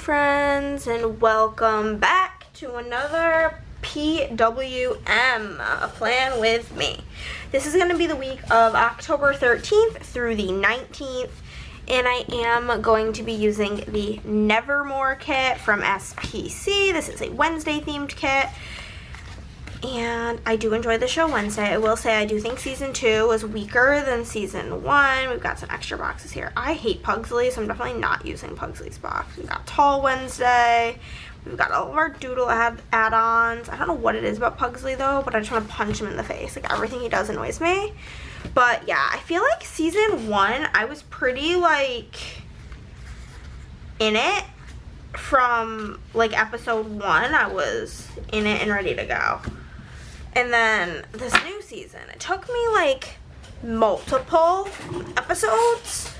friends, and welcome back to another PWM, a plan with me. This is going to be the week of October 13th through the 19th, and I am going to be using the Nevermore kit from SPC. This is a Wednesday themed kit, and I do enjoy the show Wednesday. I will say I do think season 2 was weaker than season 1. We've got some extra boxes here. I hate Pugsley, so I'm definitely not using Pugsley's box. We've got Tall Wednesday. We've got all of our Doodle add-ons. I don't know what it is about Pugsley though, but I just want to punch him in the face. Like, everything he does annoys me. But yeah, I feel like season 1, I was pretty like in it. From like episode 1, I was in it and ready to go. And then this new season, it took me like multiple episodes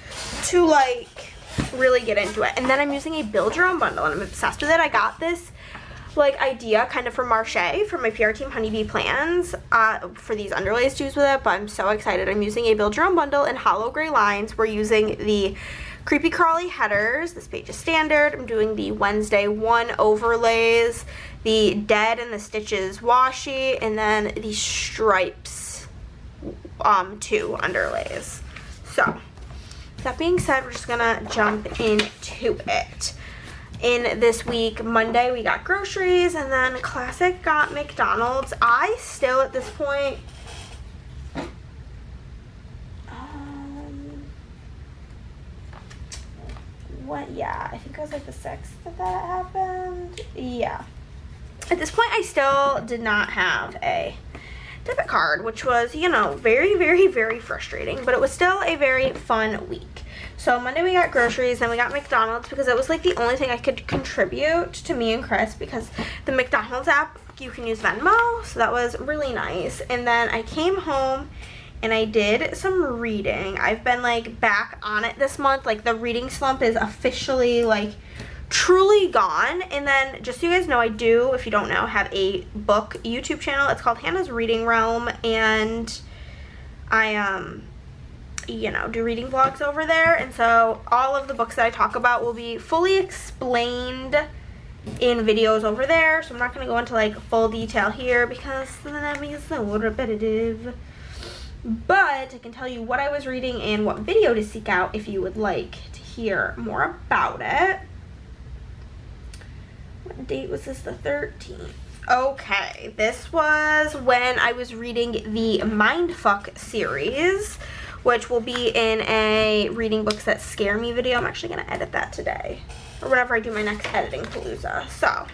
to like really get into it. And then I'm using a build your own bundle and I'm obsessed with it. I got this like idea kind of from Marche from my PR team Honeybee Plans for these underlays to use with it, but I'm so excited. I'm using a build your own bundle in hollow gray lines. We're using the Creepy Crawly headers. This page is standard. I'm doing the Wednesday 1 overlays, the Dead and the Stitches washi, and then the Stripes 2 underlays. So, that being said, we're just gonna jump into it. In this week, Monday, we got groceries, and then Classic got McDonald's. I still, at this point, yeah, I think it was like the 6th that happened. Yeah. At this point, I still did not have a debit card, which was, you know, very, very, very frustrating, but it was still a very fun week. So Monday we got groceries, then we got McDonald's because it was like the only thing I could contribute to me and Chris, because the McDonald's app, you can use Venmo, so that was really nice. And then I came home and I did some reading. I've been like back on it this month. Like, the reading slump is officially like truly gone. And then just so you guys know, I do, if you don't know, have a book YouTube channel. It's called Hannah's Reading Realm, and I you know, do reading vlogs over there. And so all of the books that I talk about will be fully explained in videos over there. So I'm not going to go into like full detail here because then that means it's so repetitive. But I can tell you what I was reading and what video to seek out if you would like to hear more about it. What date was this? The 13th. Okay, this was when I was reading the Mindfuck series, which will be in a reading books that scare me video. I'm actually going to edit that today, or whenever I do my next editing palooza. So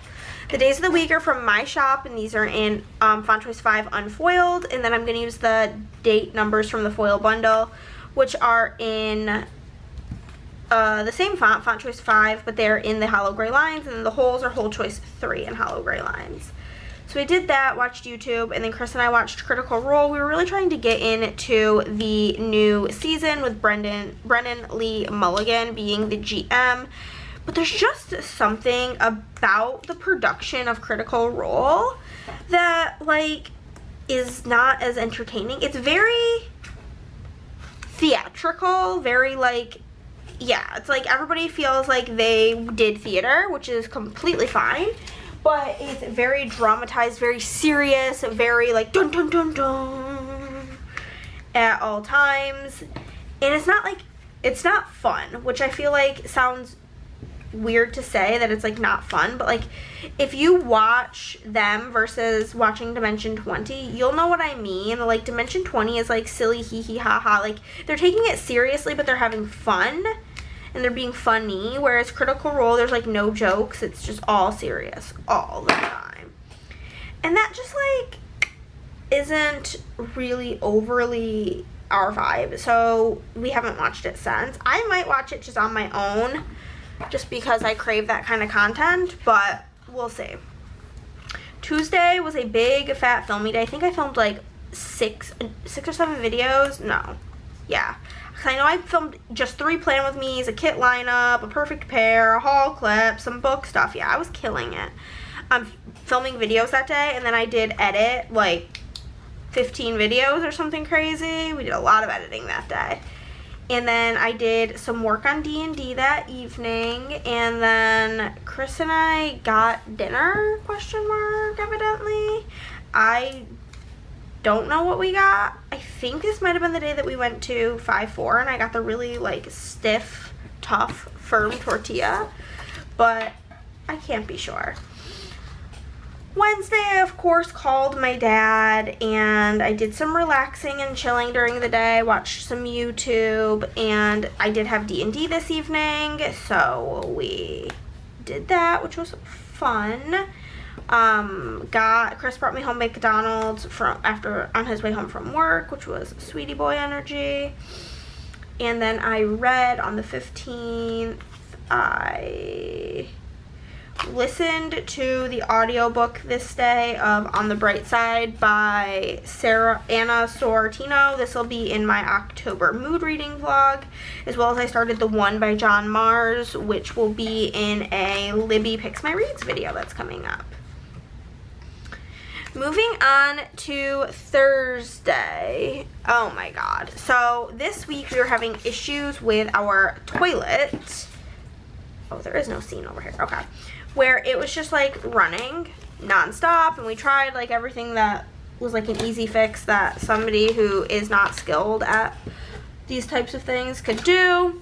the days of the week are from my shop, and these are in Font Choice 5 unfoiled, and then I'm going to use the date numbers from the foil bundle, which are in the same Font Choice 5, but they're in the hollow gray lines, and then the holes are Whole Choice 3 in hollow gray lines. So we did that, watched YouTube, and then Chris and I watched Critical Role. We were really trying to get into the new season with Brennan Lee Mulligan being the GM. But there's just something about the production of Critical Role that, like, is not as entertaining. It's very theatrical, very, like, yeah, it's like everybody feels like they did theater, which is completely fine. But it's very dramatized, very serious, very, like, dun dun dun dun at all times. And it's not, like, it's not fun, which I feel like sounds weird to say that it's like not fun, but like if you watch them versus watching Dimension 20, you'll know what I mean. Like, Dimension 20 is like silly, hee hee ha ha, like they're taking it seriously but they're having fun and they're being funny, whereas Critical Role, there's like no jokes, it's just all serious all the time, and that just like isn't really overly our vibe. So we haven't watched it since. I might watch it just on my own, just because I crave that kind of content, but we'll see. Tuesday was a big fat filming day. I think I filmed like six or 7 videos. No, yeah, because I know I filmed just 3 plan with me's, a kit lineup, a perfect pair, a haul clip, some book stuff. Yeah, I was killing it. I'm filming videos that day, and then I did edit like 15 videos or something crazy. We did a lot of editing that day. And then I did some work on D&D that evening, and then Chris and I got dinner, question mark, evidently. I don't know what we got. I think this might have been the day that we went to 5-4 and I got the really like stiff, tough, firm tortilla, but I can't be sure. Wednesday, I of course called my dad and I did some relaxing and chilling during the day, watched some YouTube, and I did have D&D this evening, so we did that, which was fun. Chris brought me home McDonald's on his way home from work, which was sweetie boy energy. And then I read on the 15th. I listened to the audiobook this day of On the Bright Side by Anna Sorrentino. This will be in my October mood reading vlog, as well as I started the one by John Mars, which will be in a Libby Picks My Reads video that's coming up. Moving on to Thursday. Oh my god. So this week we were having issues with our toilet. Oh, there is no scene over here. Okay. Where it was just like running nonstop, and we tried like everything that was like an easy fix that somebody who is not skilled at these types of things could do.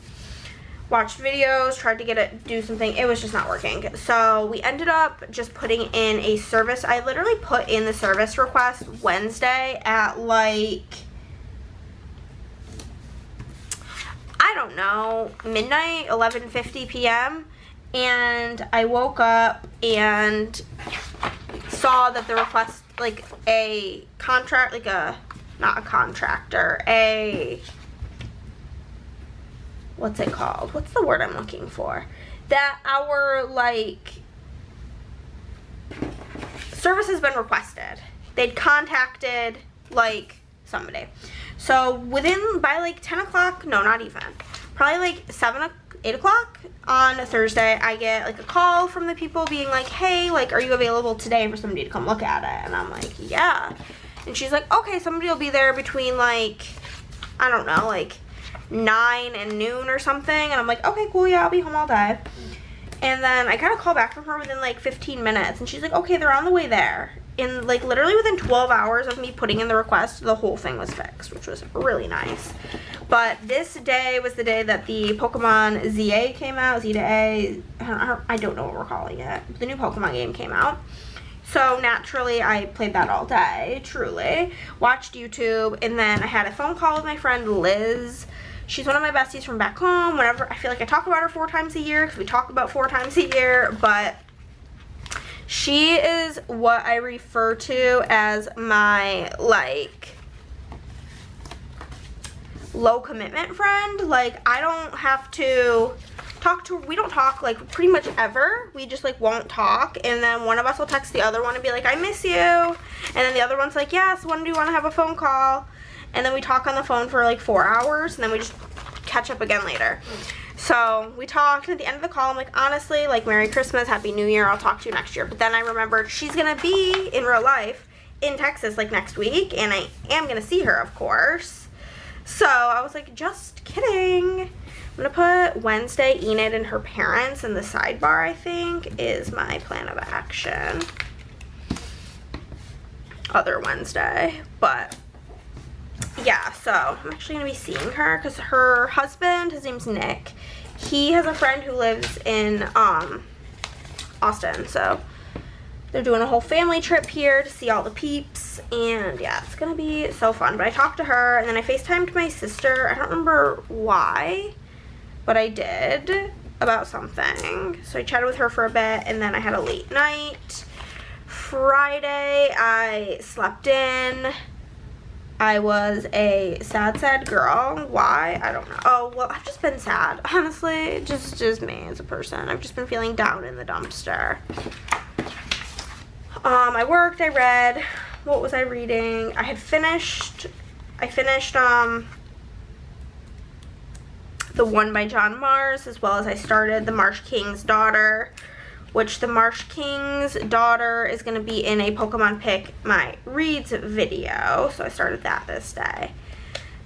Watched videos, tried to get it, do something. It was just not working. So we ended up just putting in a service. I literally put in the service request Wednesday at like, I don't know, midnight, 11:50 p.m. And I woke up and saw that the request, like a contract, like a, not a contractor, what's it called? What's the word I'm looking for? That our, like, service has been requested. They'd contacted, like, somebody. So by like 10 o'clock, no, not even, probably like 8 o'clock on a Thursday, I get like a call from the people being like, hey, like, are you available today for somebody to come look at it? And I'm like, yeah. And she's like, okay, somebody will be there between like, I don't know, like 9 and noon or something. And I'm like, okay, cool, yeah, I'll be home all day. And then I got a call back from her within like 15 minutes, and she's like, okay, they're on the way there. And like literally within 12 hours of me putting in the request, the whole thing was fixed, which was really nice. But this day was the day that the Pokemon ZA came out, Z to A, I don't know what we're calling it. The new Pokemon game came out. So naturally, I played that all day, truly. Watched YouTube, and then I had a phone call with my friend Liz. She's one of my besties from back home. Whenever, I feel like I talk about her 4 times a year, because we talk about 4 times a year, but she is what I refer to as my, like, low commitment friend. Like, I don't have to talk to her. We don't talk, like, pretty much ever. We just, like, won't talk. And then one of us will text the other one and be like, I miss you. And then the other one's like, yes, when do you want to have a phone call? And then we talk on the phone for, like, 4 hours. And then we just catch up again later. So we talked, and at the end of the call, I'm like, honestly, like, Merry Christmas, Happy New Year, I'll talk to you next year. But then I remembered she's going to be, in real life, in Texas, like, next week, and I am going to see her, of course. So I was like, just kidding. I'm going to put Wednesday, Enid, and her parents in the sidebar, I think, is my plan of action. Other Wednesday, but yeah, so I'm actually going to be seeing her because her husband, his name's Nick, he has a friend who lives in Austin, so they're doing a whole family trip here to see all the peeps, and yeah, it's going to be so fun. But I talked to her, and then I FaceTimed my sister. I don't remember why, but I did, about something. So I chatted with her for a bit, and then I had a late night. Friday, I slept in. I was a sad girl. Why? I don't know. Oh, well, I've just been sad. Honestly, just me as a person. I've just been feeling down in the dumpster. I worked, I read. What was I reading? I finished the one by John Mars, as well as I started The Marsh King's Daughter, which the Marsh King's Daughter is going to be in a Pokemon Pick My Reads video. So I started that this day.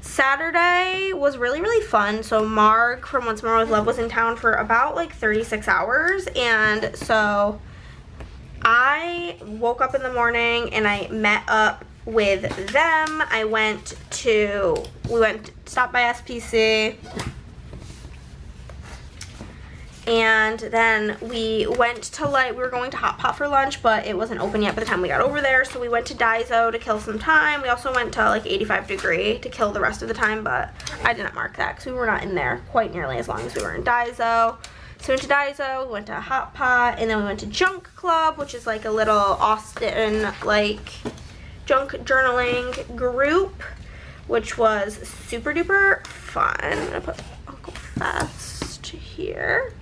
Saturday was really, really fun. So Mark from Once More With Love was in town for about like 36 hours. And so I woke up in the morning and I met up with them. Stopped by SPC. And then we went to we were going to Hot Pot for lunch, but it wasn't open yet by the time we got over there. So we went to Daiso to kill some time. We also went to like 85 Degree to kill the rest of the time, but I didn't mark that because we were not in there quite nearly as long as we were in Daiso. So we went to Daiso, we went to Hot Pot, and then we went to Junk Club, which is like a little Austin like junk journaling group, which was super duper fun. I'm gonna put Uncle Fest here.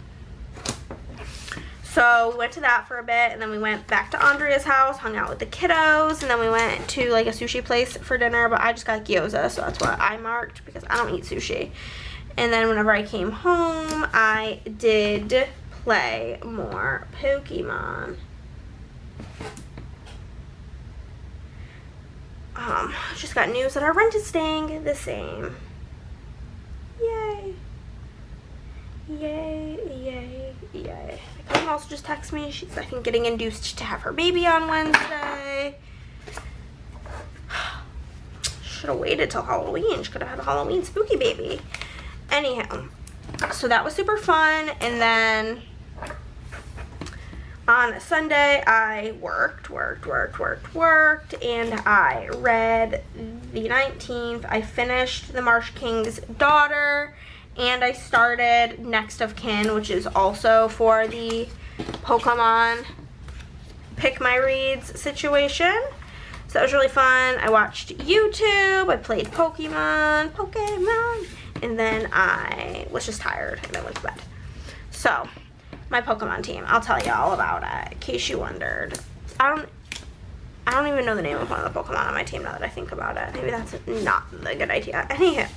So we went to that for a bit, and then we went back to Andrea's house, hung out with the kiddos, and then we went to like a sushi place for dinner, but I just got gyoza, so that's what I marked because I don't eat sushi. And then whenever I came home, I did play more Pokemon. Just got news that our rent is staying the same. Yay. Yay, yay, yay. My cousin also just texted me. She's, I think, getting induced to have her baby on Wednesday. Should have waited till Halloween. She could have had a Halloween spooky baby. Anyhow, so that was super fun. And then on Sunday, I worked, and I read the 19th. I finished The Marsh King's Daughter, and I started Next of Kin, which is also for the Pokemon Pick My Reads situation. So that was really fun. I watched YouTube, I played Pokemon, and then I was just tired and I went to bed. So, my Pokemon team, I'll tell you all about it, in case you wondered. I don't even know the name of one of the Pokemon on my team now that I think about it. Maybe that's not a good idea. Anyhow,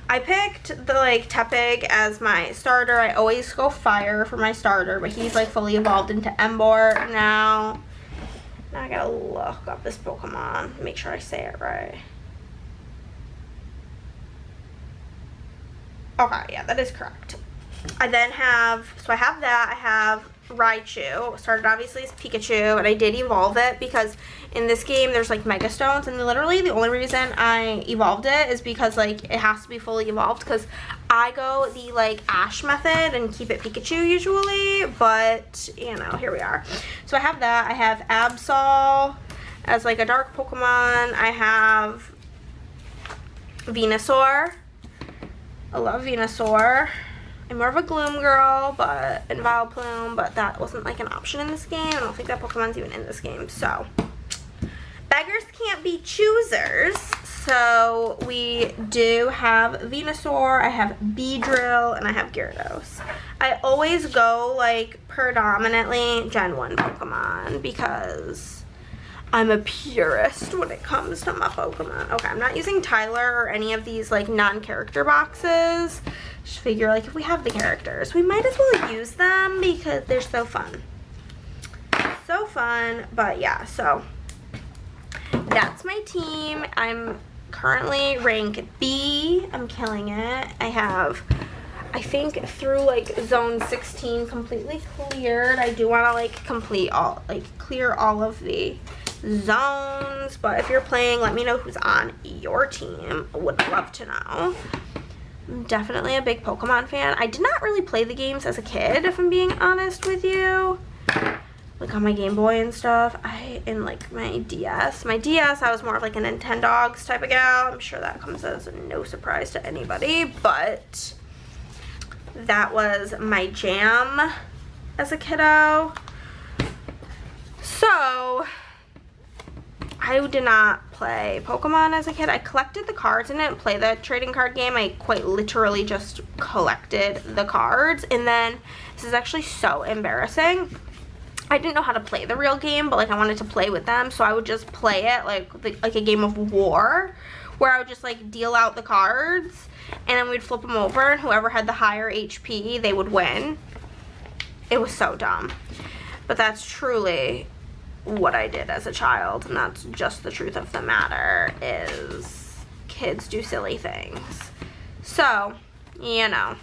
I picked the Tepig as my starter. I always go Fire for my starter, but he's fully evolved into Emboar now. Now I gotta look up this Pokemon, make sure I say it right. Okay, yeah, that is correct. I then have, so I have that, I have Raichu. Started obviously as Pikachu, and I did evolve it because in this game there's Mega Stones, and literally the only reason I evolved it is because it has to be fully evolved, because I go the Ash method and keep it Pikachu usually, but you know, here we are. So I have that. I have Absol as a dark Pokemon. I have Venusaur. I love Venusaur. I'm more of a Gloom girl, and Vileplume, but that wasn't an option in this game. I don't think that Pokemon's even in this game, so. Beggars can't be choosers, so we do have Venusaur, I have Beedrill, and I have Gyarados. I always go, predominantly Gen 1 Pokemon, because I'm a purist when it comes to my Pokemon. Okay, I'm not using Tyler or any of these, non-character boxes. Just figure, if we have the characters, we might as well use them because they're so fun. So fun, but yeah, so that's my team. I'm currently rank B. I'm killing it. I think through zone 16 completely cleared. I do want to complete all, clear all of the zones, but if you're playing, let me know who's on your team. I would love to know. I'm definitely a big Pokemon fan. I did not really play the games as a kid, if I'm being honest with you. On my Game Boy and stuff. And my DS. My DS, I was more of a Nintendogs type of gal. I'm sure that comes as no surprise to anybody, but that was my jam as a kiddo. So, I did not play Pokemon as a kid. I collected the cards and didn't play the trading card game. I quite literally just collected the cards. And then, this is actually so embarrassing. I didn't know how to play the real game, but I wanted to play with them. So I would just play it like a game of war, where I would just deal out the cards. And then we'd flip them over, and whoever had the higher HP, they would win. It was so dumb. But that's truly what I did as a child, and that's just the truth of the matter, is kids do silly things. So, you know,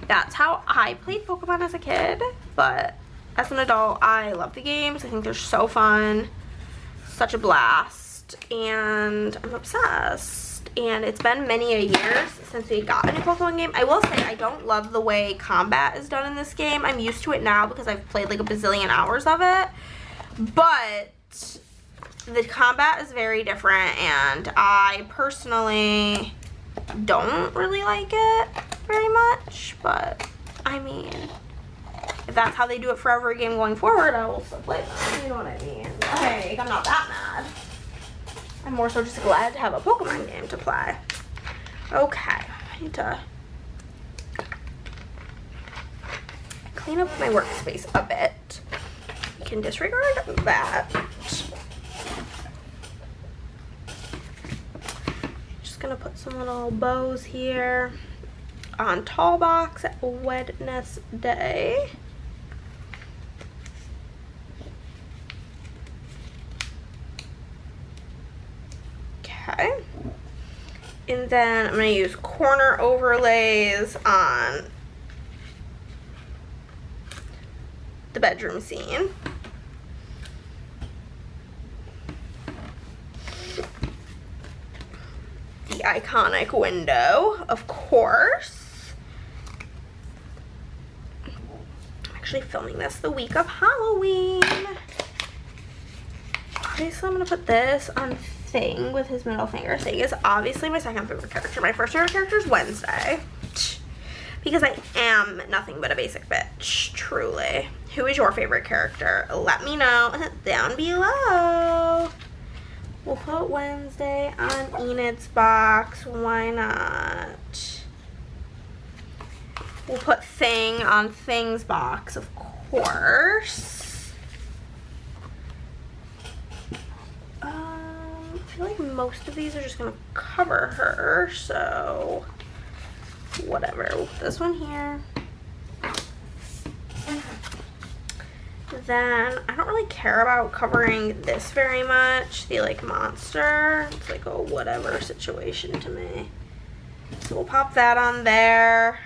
that's how I played Pokemon as a kid, but as an adult, I love the games. I think they're so fun, such a blast, and I'm obsessed. And it's been many a years since we got a new Pokemon game. I will say I don't love the way combat is done in this game. I'm used to it now because I've played like a bazillion hours of it, but the combat is very different, and I personally don't really like it very much. But I mean, if that's how they do it for every game going forward, I will still play them. You know what I mean? Like, I'm not that mad. I'm more so just glad to have a Pokemon game to play. Okay, I need to clean up my workspace a bit. You can disregard that. Just gonna put some little bows here on Tall Box Wednesday. Okay. And then I'm going to use corner overlays on the bedroom scene. The iconic window, of course. I'm actually filming this the week of Halloween. Obviously, I'm going to put this on Thing with his middle finger. Thing is obviously my second favorite character. My first favorite character is Wednesday, because I am nothing but a basic bitch, truly. Who is your favorite character? Let me know down below. We'll put Wednesday on Enid's box. Why not? We'll put Thing on Thing's box, of course. I feel like most of these are just gonna cover her, so whatever. We'll put this one here. Then I don't really care about covering this very much, the like monster. It's like a whatever situation to me. So we'll pop that on there.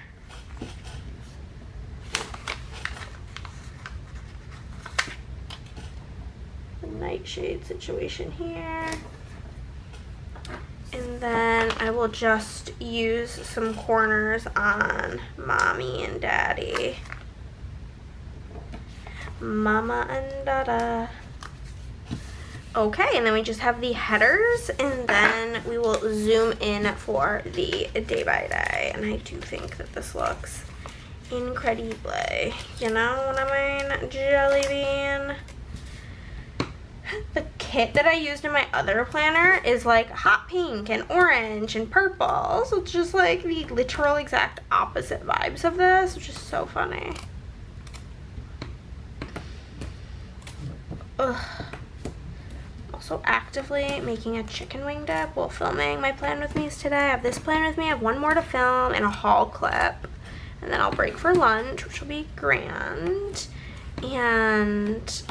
The nightshade situation here. And then I will just use some corners on Mommy and Daddy. Mama and Dada. Okay, and then we just have the headers, and then we will zoom in for the day by day. And I do think that this looks incredible. You know what I mean, Jelly Bean? The kit that I used in my other planner is like hot pink and orange and purple. So it's just like the literal exact opposite vibes of this, which is so funny. Ugh. Also actively making a chicken wing dip while filming my plan with me's today. I have this plan with me. I have one more to film and a haul clip. And then I'll break for lunch, which will be grand. And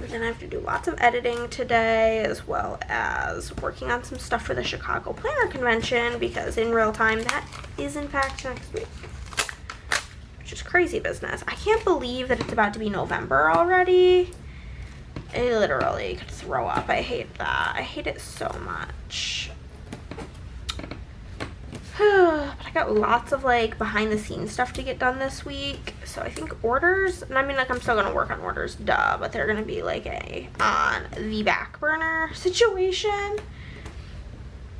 then I have to do lots of editing today, as well as working on some stuff for the Chicago Planner Convention, because in real time that is in fact next week, which is crazy business. I can't believe that it's about to be November already. I literally could throw up. I hate that. I hate it so much. But I got lots of like behind the scenes stuff to get done this week. So I think orders, and I mean like I'm still gonna work on orders, duh, but they're gonna be like a on the back burner situation,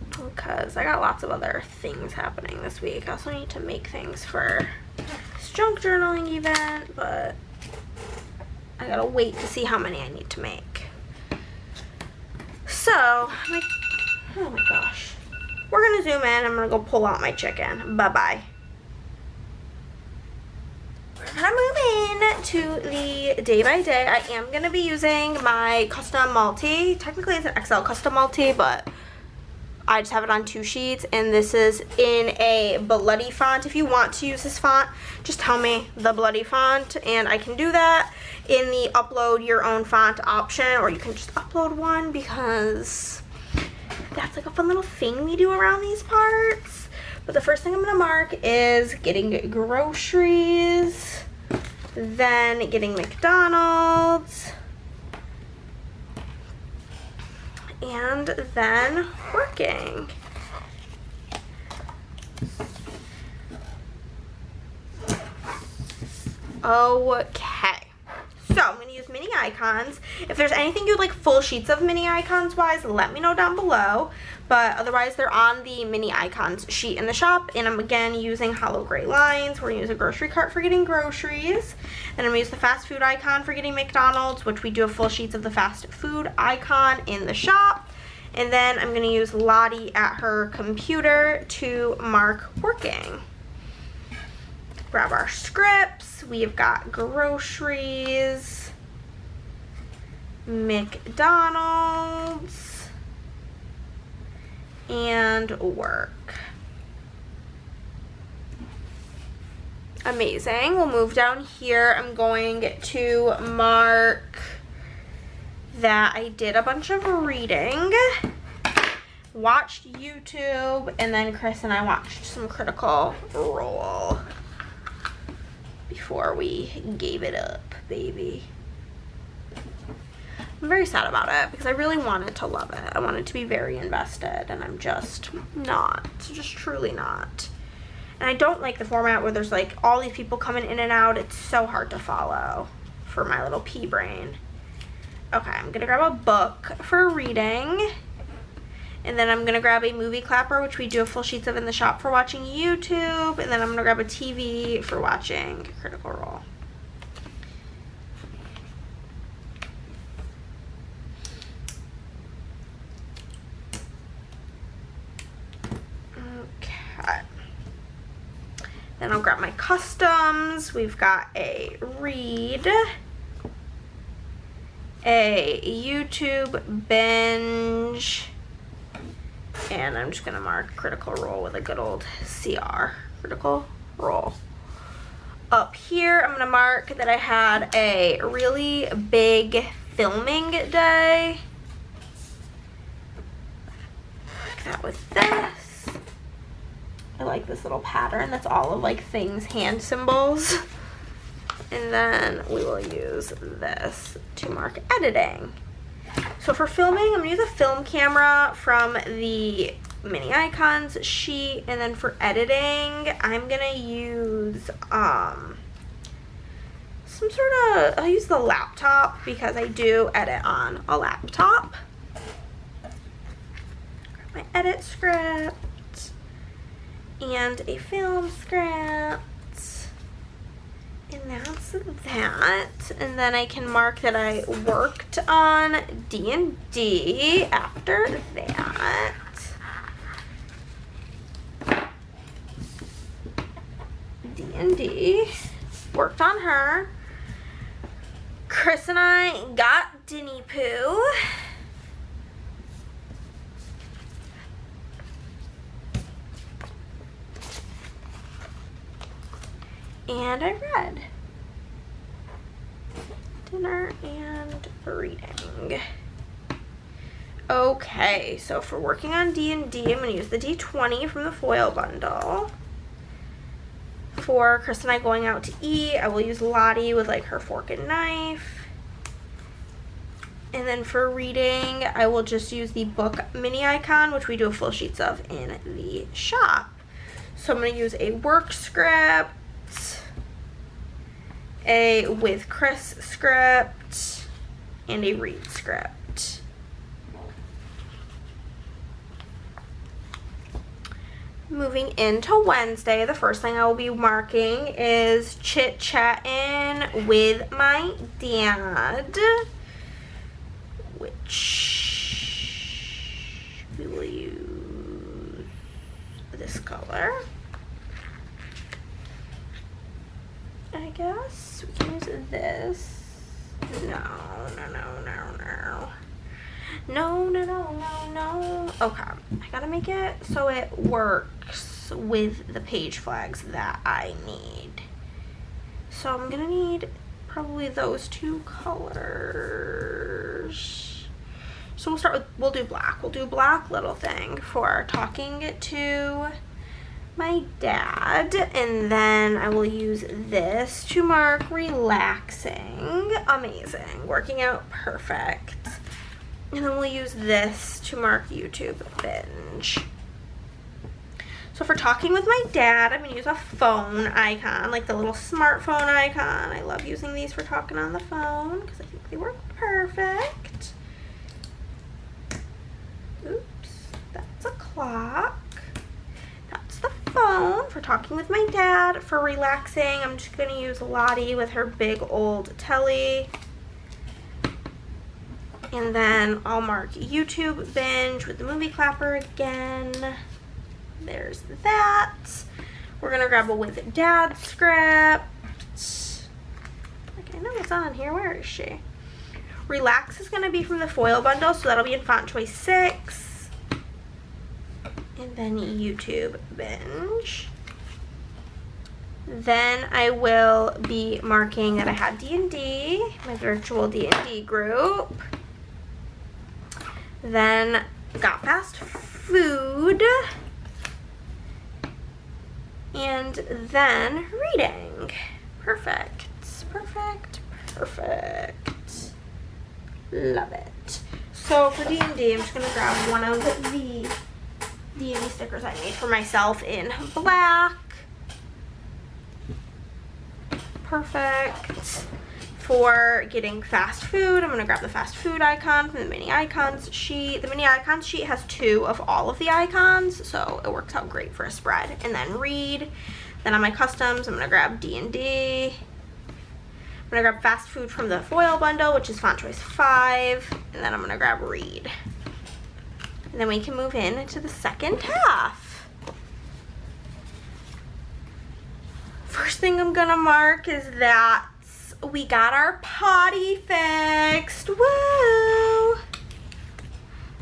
because I got lots of other things happening this week. I also need to make things for this junk journaling event, but I gotta wait to see how many I need to make. So, like, oh my gosh. We're gonna zoom in. I'm gonna go pull out my chicken. Bye-bye. We're gonna move in to the day by day. I am gonna be using my custom multi. Technically it's an XL custom multi, but I just have it on 2 sheets, and this is in a bloody font. If you want to use this font, just tell me the bloody font, and I can do that in the upload your own font option, or you can just upload one, because that's like a fun little thing we do around these parts. But the first thing I'm gonna mark is getting groceries, then getting McDonald's, and then working. Okay, so I'm going to use mini icons. If there's anything you'd like full sheets of mini icons wise, let me know down below. But otherwise, they're on the mini icons sheet in the shop. And I'm again using hollow gray lines. We're going to use a grocery cart for getting groceries. And I'm going to use the fast food icon for getting McDonald's, which we do have full sheets of the fast food icon in the shop. And then I'm going to use Lottie at her computer to mark working. Grab our scripts. We've got groceries, McDonald's, and work. Amazing. We'll move down here. I'm going to mark that I did a bunch of reading, watched YouTube, and then Chris and I watched some Critical Role before we gave it up, baby. I'm very sad about it because I really wanted to love it. I wanted to be very invested, and I'm just not. Just truly not. And I don't like the format where there's like all these people coming in and out. It's so hard to follow for my little pea brain. Okay, I'm gonna grab a book for reading. And then I'm gonna grab a movie clapper, which we do have full sheets of in the shop for watching YouTube. And then I'm gonna grab a TV for watching Critical Role. Okay. Then I'll grab my customs. We've got a read, a YouTube binge, and I'm just gonna mark Critical Role with a good old CR, Critical Role. Up here, I'm gonna mark that I had a really big filming day. Like that with this. I like this little pattern that's all of like things, hand symbols. And then we will use this to mark editing. So for filming, I'm gonna use a film camera from the mini icons sheet, and then for editing, I'm gonna use some sort of, I'll use the laptop because I do edit on a laptop. Grab my edit script and a film script. And that's that. And then I can mark that I worked on D&D after that. D&D. Worked on her. Chris and I got Dinny Poo. And I read. Dinner and reading. Okay, so for working on D&D, I'm going to use the D20 from the foil bundle. For Chris and I going out to eat, I will use Lottie with like her fork and knife. And then for reading, I will just use the book mini icon, which we do have full sheets of in the shop. So I'm going to use a work script, a with Chris script, and a read script. Moving into Wednesday, the first thing I will be marking is chit-chatting with my dad, which we will use this color. I guess we can use this. No. Okay, I gotta make it so it works with the page flags that I need. So I'm gonna need probably those two colors. So we'll do black. We'll do black little thing for talking to my dad, and then I will use this to mark relaxing, amazing, working out, perfect. And then we'll use this to mark YouTube binge. So for talking with my dad, I'm gonna use a phone icon, like the little smartphone icon. I love using these for talking on the phone because I think they work perfect. Oops, that's a clock. That's the phone for talking with my dad. For relaxing, I'm just gonna use Lottie with her big old telly. And then I'll mark YouTube binge with the movie clapper again. There's that. We're gonna grab a with dad script. Like, I know it's on here. Where is she? Relax is gonna be from the foil bundle, so that'll be in font choice 6. And then YouTube binge. Then I will be marking that I had D&D, my virtual D&D group. Then got fast food. And then reading. Perfect. Perfect. Perfect. Love it. So for D&D, I'm just going to grab one of the D&D stickers I made for myself in black. Perfect. For getting fast food, I'm going to grab the fast food icon from the mini icons sheet. The mini icons sheet has 2 of all of the icons, so it works out great for a spread. And then read. Then on my customs, I'm going to grab D&D. I'm going to grab fast food from the foil bundle, which is font choice 5. And then I'm going to grab read. And then we can move into the second half. First thing I'm going to mark is that we got our potty fixed. Woo!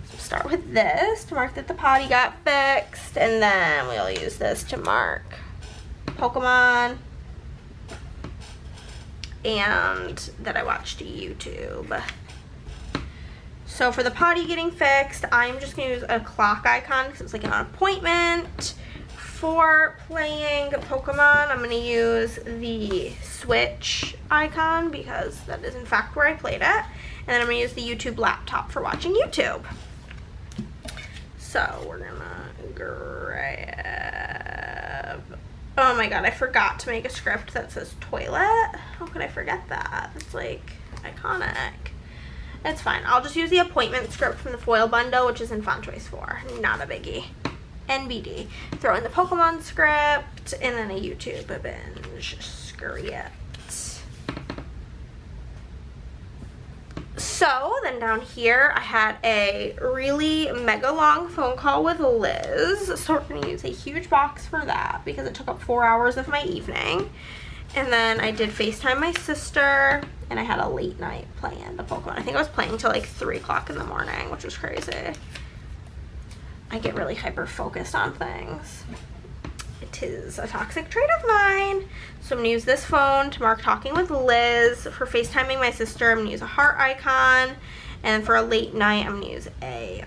So start with this to mark that the potty got fixed, and then we'll use this to mark Pokemon and that I watched YouTube. So for the potty getting fixed, I'm just gonna use a clock icon because it's like an appointment. For playing Pokemon, I'm going to use the Switch icon because that is in fact where I played it. And then I'm going to use the YouTube laptop for watching YouTube. So we're going to grab... Oh my god, I forgot to make a script that says toilet. How could I forget that? It's like iconic. It's fine. I'll just use the appointment script from the foil bundle, which is in font choice 4. Not a biggie. NBD. Throw in the Pokemon script and then a YouTube binge script. So then down here I had a really mega long phone call with Liz. So we're going to use a huge box for that because it took up 4 hours of my evening. And then I did FaceTime my sister and I had a late night playing the Pokemon. I think I was playing till like 3 o'clock in the morning, which was crazy. I get really hyper-focused on things. It is a toxic trait of mine. So I'm going to use this phone to mark talking with Liz. For FaceTiming my sister, I'm going to use a heart icon. And for a late night, I'm going to use a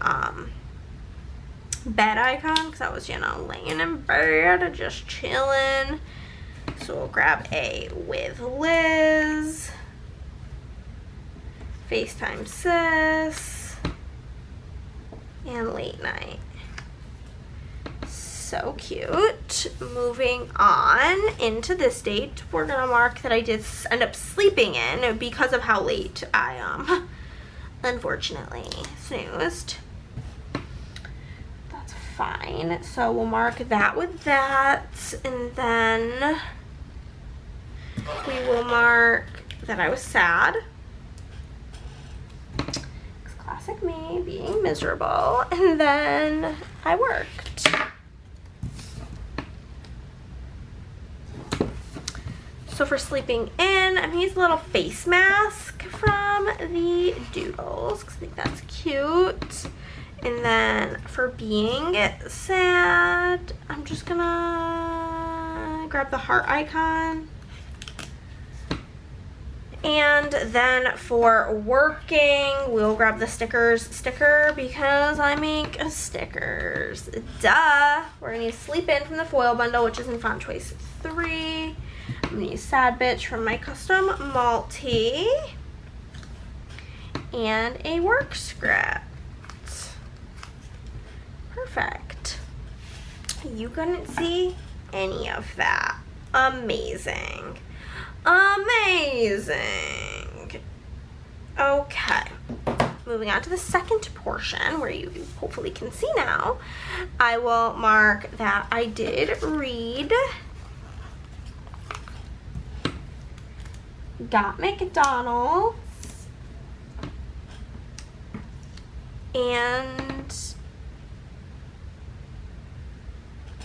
bed icon because I was, you know, laying in bed, just chilling. So we'll grab a with Liz. FaceTime sis. And late night. So cute. Moving on into this date, we're gonna mark that I did end up sleeping in because of how late I unfortunately snoozed. That's fine. So we'll mark that with that, and then we will mark that I was sad. Classic me being miserable, and then I worked. So for sleeping in, I'm gonna use a little face mask from the Doodles because I think that's cute. And then for being sad, I'm just gonna grab the heart icon And then for working, we'll grab the stickers sticker because I make stickers. Duh! We're gonna use Sleep In from the foil bundle, which is in font choice 3. I'm gonna use Sad Bitch from my custom multi. And a work script. Perfect. You couldn't see any of that. Amazing. Amazing. Okay. Moving on to the second portion where you hopefully can see now. I will mark that I did read Got McDonald's and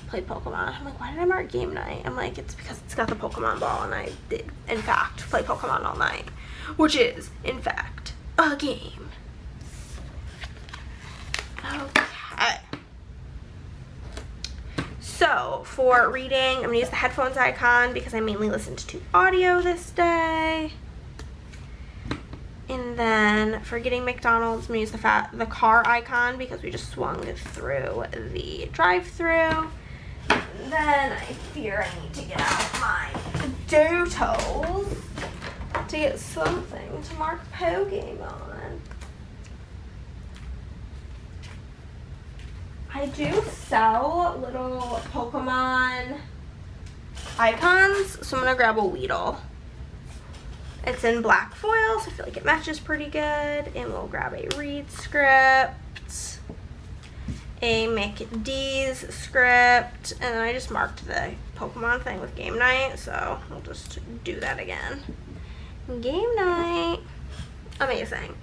played Pokemon. I'm like, why did I mark game night? I'm like, it's because it's got the Pokemon ball, and I did, in fact, play Pokemon all night, which is, in fact, a game. Okay. So, for reading, I'm going to use the headphones icon because I mainly listened to audio this day. And then for getting McDonald's, I'm going to use the car icon because we just swung through the drive-thru. Then I fear I need to get out my Dotos to get something to mark Pokemon. I do sell little Pokemon icons, so I'm going to grab a Weedle. It's in black foil, so I feel like it matches pretty good. And we'll grab a Read script, a McD's script, and then I just marked the Pokemon thing with game night, so we'll just do that again. Game night. Amazing.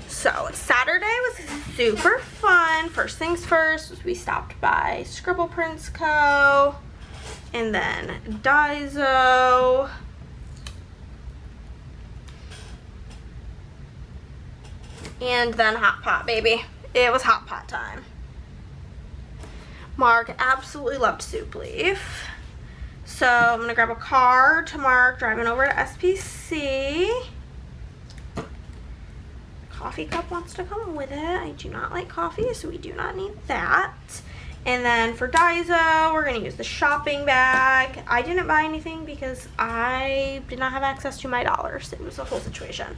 So Saturday was super fun. First things first was we stopped by SCRIBBLEPRINTSCO and then Daiso. And then Hot Pot, baby. It was Hot Pot time. Mark absolutely loved Soup Leaf. So I'm going to grab a car to Mark driving over to SPC. Coffee cup wants to come with it. I do not like coffee, so we do not need that. And then for Daiso, we're going to use the shopping bag. I didn't buy anything because I did not have access to my dollars. It was a whole situation.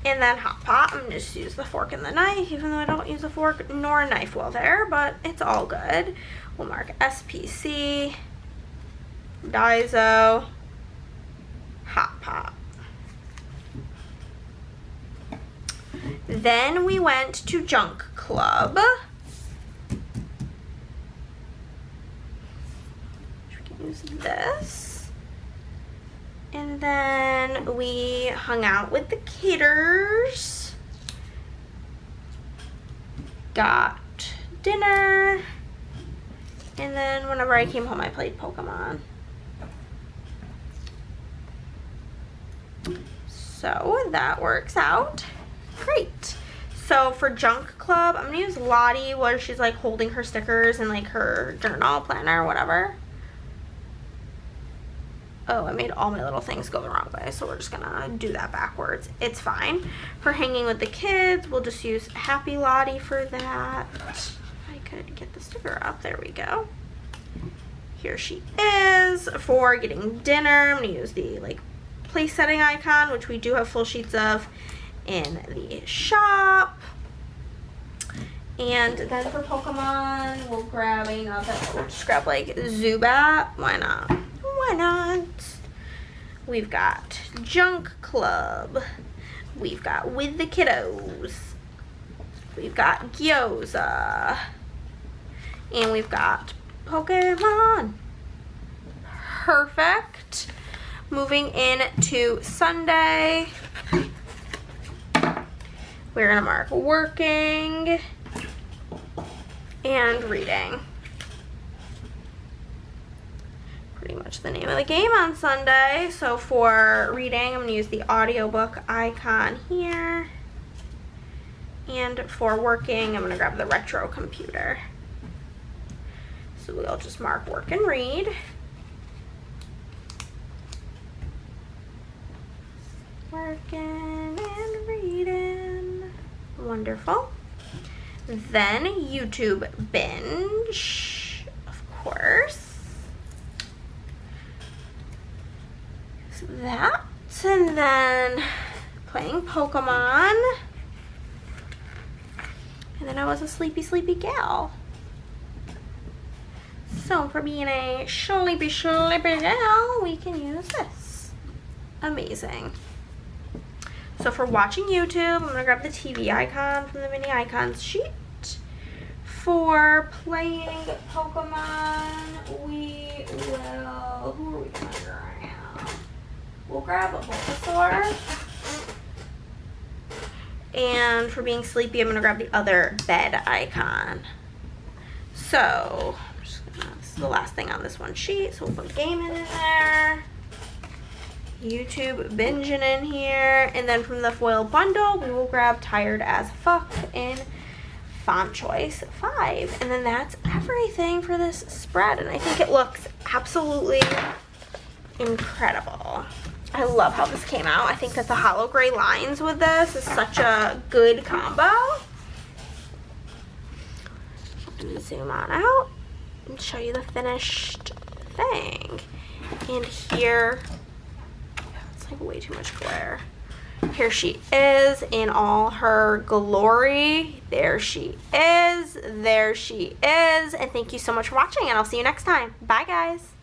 And then Hot Pot, I'm going to just use the fork and the knife, even though I don't use a fork nor a knife while there, but it's all good. We'll mark SPC, Daiso, Hot Pot. Then we went to Junk Club. We can use this. And then we hung out with the kiddos, got dinner, and then whenever I came home I played Pokemon. So that works out great. So for Junk Club, I'm gonna use Lottie where she's like holding her stickers and like her journal, planner, or whatever. Oh, I made all my little things go the wrong way, so we're just gonna do that backwards. It's fine. For hanging with the kids, we'll just use Happy Lottie for that. I could get the sticker up. There we go. Here she is. For getting dinner, I'm gonna use the like place setting icon, which we do have full sheets of in the shop. And then for Pokemon, we'll grab another, we'll just grab like Zubat. Why not? Why not? We've got Junk Club. We've got With the Kiddos. We've got Gyoza. And we've got Pokemon. Perfect. Moving into Sunday. We're gonna mark working and reading. Pretty much the name of the game on Sunday. So for reading, I'm going to use the audiobook icon here. And for working, I'm going to grab the retro computer. So we'll just mark work and read. working and reading. Wonderful. Then YouTube binge, of course. So that, and then playing Pokemon. And then I was a sleepy gal. So for being a sleepy gal, we can use this. Amazing. So for watching YouTube, I'm gonna grab the TV icon from the mini icons sheet. For playing Pokemon, we will, who are we gonna grab? We'll grab a Bulbasaur. And for being sleepy, I'm gonna grab the other bed icon. So, this is the last thing on this one sheet, so we'll put gaming in there. YouTube binging in here, and then from the foil bundle, we will grab Tired as Fuck in font choice 5. And then that's everything for this spread, and I think it looks absolutely incredible. I love how this came out. I think that the hollow gray lines with this is such a good combo. I'm gonna zoom on out and show you the finished thing. And here, it's like way too much glare. Here she is in all her glory. There she is. There she is. And thank you so much for watching, and I'll see you next time. Bye, guys.